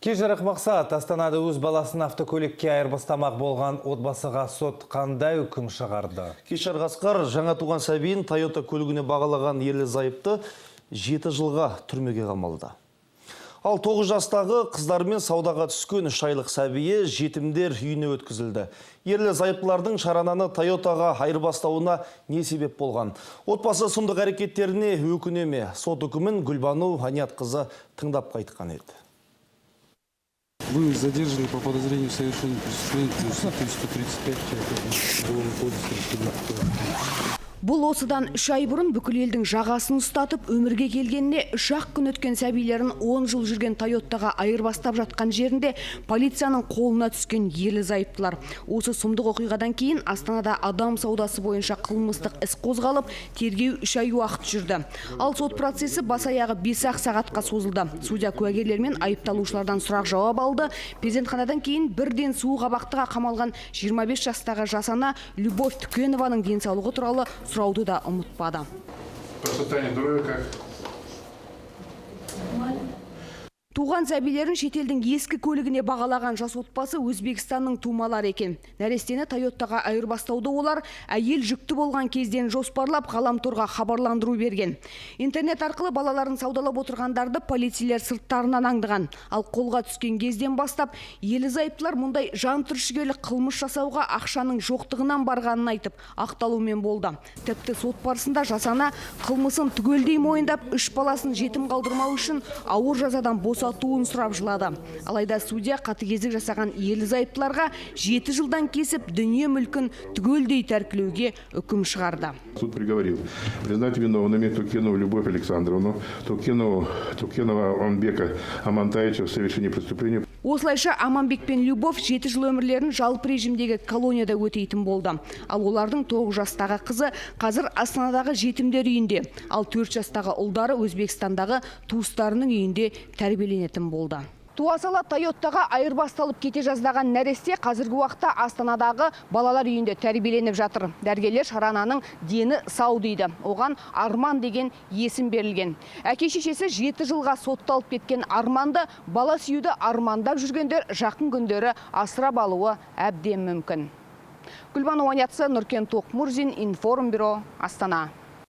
Кежірік мақсат, Астанада өз баласын автокөлікке айырбастамақ болған отбасыға сот қандай үкім шығарды? Кешір Қасқар жаңа туған сәбиін Toyota көлігіне бағалаған ерлі зайыпты 7 жылға түрмеге қамалды. Ал 9 жастағы қыздармен саудаға түскен 3 айлық сәбиі жетімдер үйіне өткізілді. Ерлі зайыптылардың шарананы Toyotаға айырбастауына не себеп болған? Отбасы сұмдық әрекеттеріне өкінеме? Сот үкімін Гүлбану Аниятқызы тыңдап қайтқан еді. Вы задержаны по подозрению в совершении преступления статьей 135 Уголовного кодекса. Бұл осыдан 3 ай бұрын бүкіл елдің жағасын ұстатып, өмірге келгеніне 3 күн өткен сәбилерін 10 жыл жүрген Toyotаға айырбастап жатқан жерінде полицияның қолына түскен ерлі зайыптылар. Осы сұмдық оқиғадан кейін Астанада адам саудасы бойынша қылмыстық іс қозғалып, тергеу 3 ай уақыт жүрді. Ал сот процесі бас-аяғы 5 сағатқа созылды. Судья куәгерлер мен айыпталушылардан сұрақ жауап алды. Перзентханадан кейін бірден суық абақтыға қамалған 25 жастағы жасана Любовь Түкенованың денсаулығы туралы сұрауды да ұмытпады. По состоянию здоровья как? Туған сәбилерін шетелдің ескі көлігіне бағалаған жас отбасы Өзбекстанның тумалары екен. Нәрестені Toyotаға айырбастауды олар әйел жүкті болған кезден жоспарлап ғаламторға хабарландыру берген. Интернет арқылы балаларын саудалап отырғандарды полицейлер сырттарынан аңдыған. Ал қолға түскен кезден бастап ерлі зайыптылар мұндай жан түршігерлік қылмыс жасауға ақшаның жоқтығынан барғанын айтып, ақталумен болды. Тіпті сот барысында жасана қылмысын түгелдей мойындап, 3 баласын жетім қалдырмау үшін ауыр жазадан босатуын сұрап жылады. Алайда судья қатыгездік жасаған ерлі зайыптыларға 7 жылдан кесіп дүние мүлкін түгелдей тәркілеуге үкім шығарды. Суд приговорил признать виновными Тукенову Любовь Александровну, Тукенова Аманбека Амантаевича в совершении преступления. Осылайша Аманбек пен Любовь 7 жыл өмірлерін жалпы режимдегі колонияда өтейтін болды. Ал олардың 9 жастағы қызы қазір Астанадағы жетімдер үйінде, ал 4 жастағы ұлдары Өзбекстандағы туыстарының үйінде тәрбиеленетін болды. Туа сала Toyotаға айырбасталып кете жаздаған нәресте қазіргі уақытта Астанадағы балалар үйінде тәрбиеленіп жатыр. Дәрігерлер шарананың дені сау дейді. Оған Арман деген есім берілген. Әке-шешесі 7 жылға сотталып кеткен Арманды бала сүюді армандап жүргендер жақын күндері асырап алуы әбден мүмкін. Гүлбану Аниятқызы, Нұркен Тоқмұрзин, Информбюро, Астана.